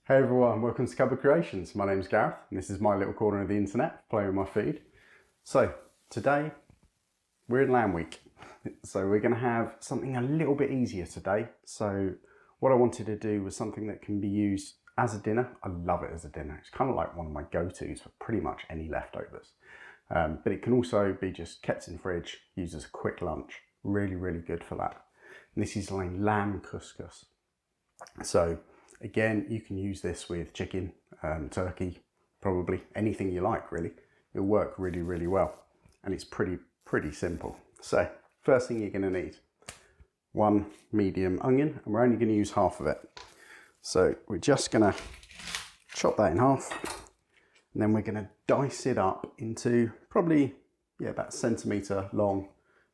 Hey everyone, welcome to Cupboard Creations. My name's Gareth and this is my little corner of the internet, playing with my food. So today we're in lamb week. So we're going to have something a little bit easier today. So what I wanted to do was something that can be used as a dinner. I love it as a dinner. It's kind of like one of my go-tos for pretty much any leftovers. But it can also be just kept in the fridge, used as a quick lunch. Really, really good for that. And this is like lamb couscous. So again, you can use this with chicken, turkey, probably anything you like really. It'll work really, really well. And it's pretty simple. So first thing you're going to need, one medium onion, and we're only going to use half of it. So we're just going to chop that in half, and then we're going to dice it up into probably about a centimetre long,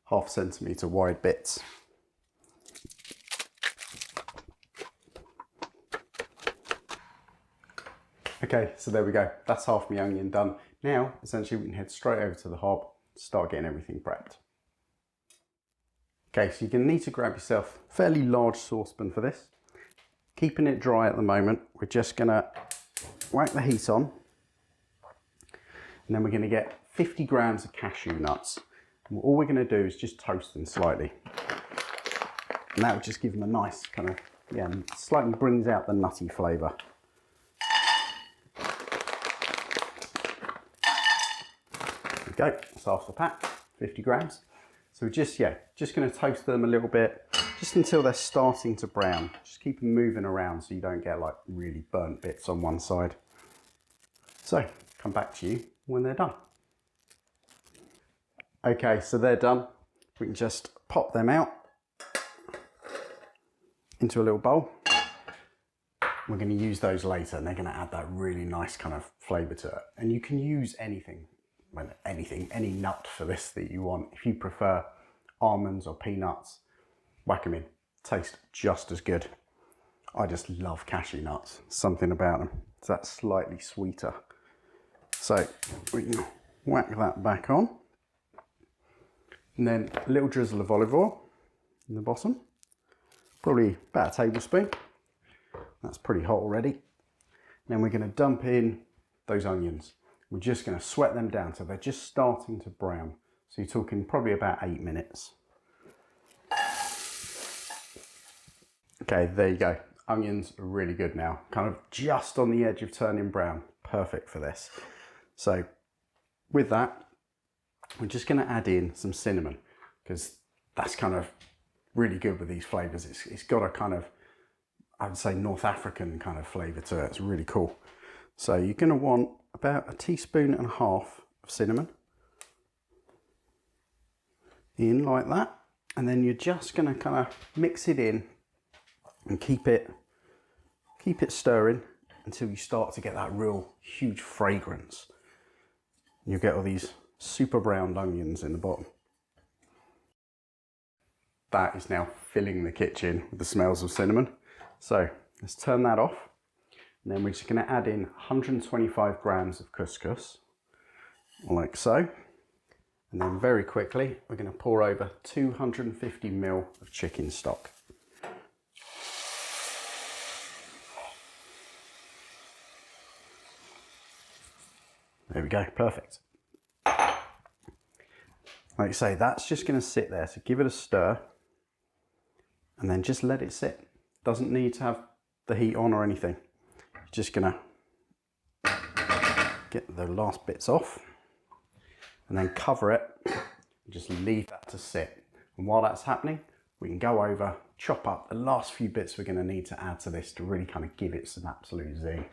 half centimetre wide bits. Okay, so there we go. That's half my onion done. Now, essentially, we can head straight over to the hob, start getting everything prepped. Okay, so you're going to need to grab yourself a fairly large saucepan for this. Keeping it dry at the moment, we're just going to whack the heat on. And then we're going to get 50 grams of cashew nuts. And all we're going to do is just toast them slightly. And that will just give them a nice kind of, slightly brings out the nutty flavour. Go, that's half the pack, 50 grams. So we're just going to toast them a little bit, just until they're starting to brown. Just keep them moving around so you don't get like really burnt bits on one side. So come back to you when they're done. Okay, so they're done. We can just pop them out into a little bowl. We're going to use those later and they're going to add that really nice kind of flavour to it. And you can use anything. Any nut for this that you want. If you prefer almonds or peanuts, whack them in. Taste just as good. I just love cashew nuts. Something about them. It's that slightly sweeter. So we can whack that back on. And then a little drizzle of olive oil in the bottom. Probably about a tablespoon. That's pretty hot already. And then we're going to dump in those onions. We're just going to sweat them down so they're just starting to brown. So you're talking probably about 8 minutes. Okay, there you go. Onions are really good now. Kind of just on the edge of turning brown. Perfect for this. So with that, we're just going to add in some cinnamon because that's kind of really good with these flavours. It's got a kind of, I would say, North African kind of flavour to it. It's really cool. So you're going to want about 1.5 teaspoons of cinnamon in like that, and then you're just going to kind of mix it in and keep it stirring until you start to get that real huge fragrance. You'll get all these super browned onions in the bottom. That is now filling the kitchen with the smells of cinnamon. So let's turn that off. And then we're just going to add in 125 grams of couscous, like so. And then very quickly, we're going to pour over 250 ml of chicken stock. There we go, perfect. Like I say, that's just going to sit there, so give it a stir. And then just let it sit. Doesn't need to have the heat on or anything. Just gonna get the last bits off and then cover it and just leave that to sit. And while that's happening, we can go over, chop up the last few bits we're going to need to add to this to really kind of give it some absolute zing.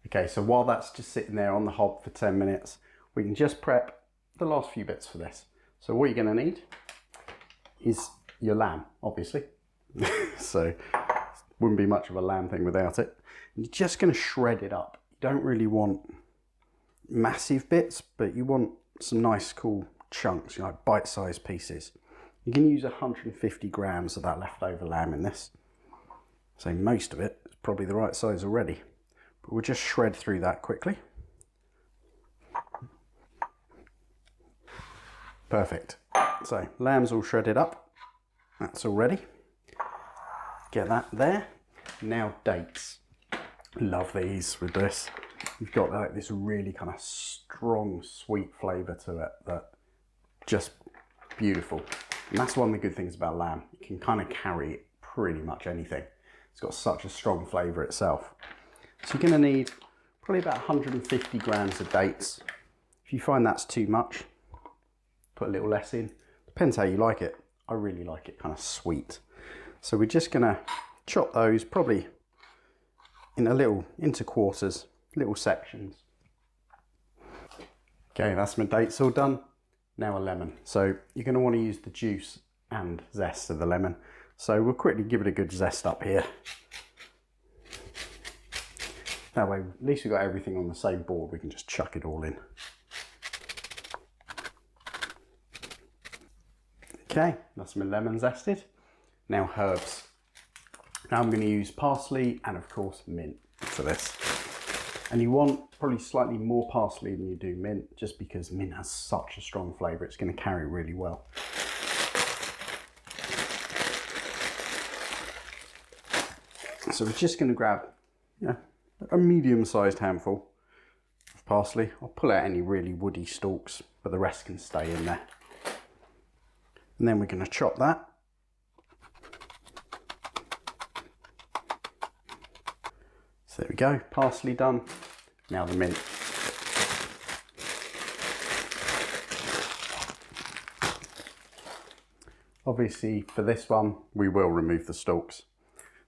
Okay, so while that's just sitting there on the hob for 10 minutes, we can just prep the last few bits for this. So what you're going to need is your lamb, obviously. So wouldn't be much of a lamb thing without it. You're just going to shred it up. You don't really want massive bits, but you want some nice cool chunks, like bite-sized pieces. You can use 150 grams of that leftover lamb in this. So most of it is probably the right size already. But we'll just shred through that quickly. Perfect. So lamb's all shredded up. That's all ready. Get that there. Now dates. Love these with this. You've got like this really kind of strong sweet flavour to it that just beautiful. And that's one of the good things about lamb. You can kind of carry pretty much anything. It's got such a strong flavour itself. So you're going to need probably about 150 grams of dates. If you find that's too much, put a little less in. Depends how you like it. I really like it kind of sweet. So we're just going to chop those probably in into quarters, little sections. Okay, that's my dates all done. Now a lemon. So you're going to want to use the juice and zest of the lemon. So we'll quickly give it a good zest up here. That way, at least we've got everything on the same board. We can just chuck it all in. Okay, that's my lemon zested. Now herbs. Now I'm going to use parsley and of course mint for this. And you want probably slightly more parsley than you do mint, just because mint has such a strong flavour. It's going to carry really well. So we're just going to grab a medium-sized handful of parsley. I'll pull out any really woody stalks, but the rest can stay in there. And then we're going to chop that. So there we go, parsley done. Now the mint. Obviously for this one, we will remove the stalks.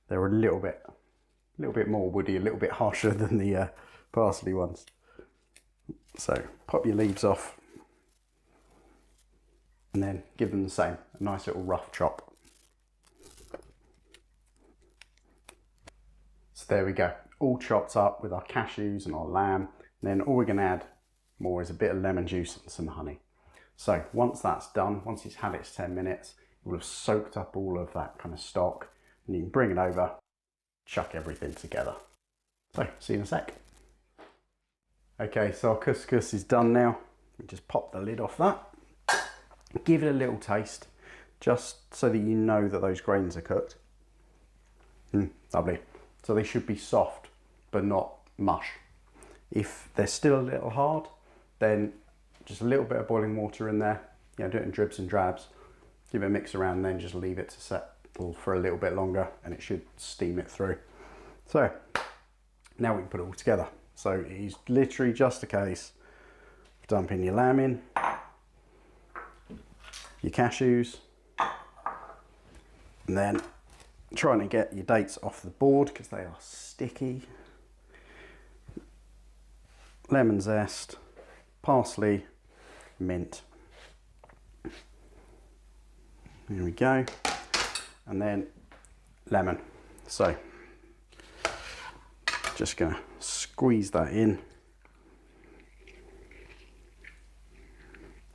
They're a little bit more woody, a little bit harsher than the parsley ones. So pop your leaves off and then give them the same, a nice little rough chop. So there we go, all chopped up with our cashews and our lamb. And then all we're going to add more is a bit of lemon juice and some honey. So once that's done, once it's had its 10 minutes, it will have soaked up all of that kind of stock, and you can bring it over, chuck everything together. So see you in a sec. Okay, so our couscous is done now. We just pop the lid off that. Give it a little taste, just so that you know that those grains are cooked. Lovely. So they should be soft, but not mush. If they're still a little hard, then just a little bit of boiling water in there. Do it in dribs and drabs. Give it a mix around, and then just leave it to settle for a little bit longer, and it should steam it through. So now we can put it all together. So it is literally just a case of dumping your lamb in, your cashews, and then trying to get your dates off the board because they are sticky. Lemon zest, parsley, mint. There we go. And then lemon. So just gonna squeeze that in,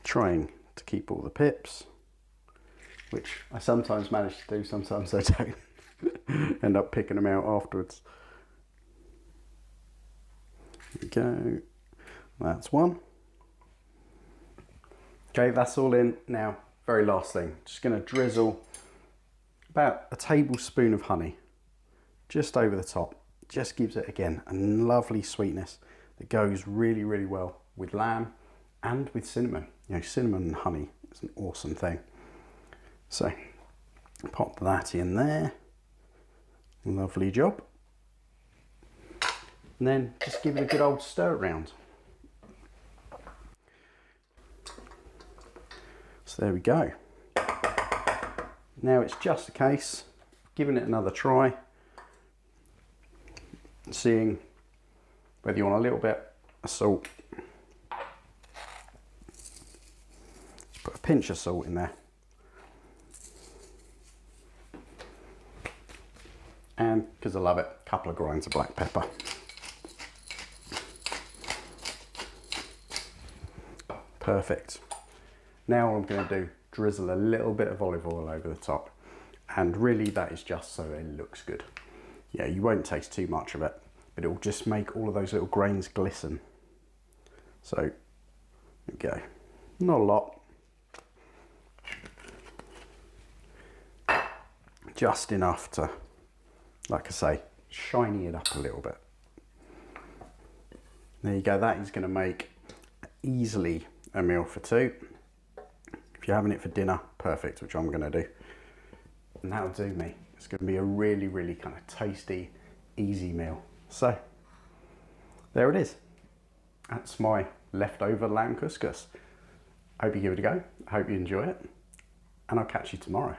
trying to keep all the pips, which I sometimes manage to do, sometimes I don't. End up picking them out afterwards. There we go. That's one. Okay, that's all in. Now, very last thing, just going to drizzle about a tablespoon of honey just over the top. Just gives it, again, a lovely sweetness that goes really, really well with lamb and with cinnamon. Cinnamon and honey is an awesome thing. So, pop that in there. Lovely job. And then just give it a good old stir around. So there we go. Now it's just a case of giving it another try, seeing whether you want a little bit of salt. Just put a pinch of salt in there. And because I love it, a couple of grinds of black pepper. Perfect. Now what I'm going to do, drizzle a little bit of olive oil over the top. And really that is just so it looks good. You won't taste too much of it, but it will just make all of those little grains glisten. So, there we go. Not a lot. Just enough to, like I say, shiny it up a little bit. There you go, that is going to make easily a meal for two. If you're having it for dinner, perfect, which I'm going to do. And that'll do me. It's going to be a really, really kind of tasty, easy meal. So, there it is. That's my leftover lamb couscous. Hope you give it a go. Hope you enjoy it. And I'll catch you tomorrow.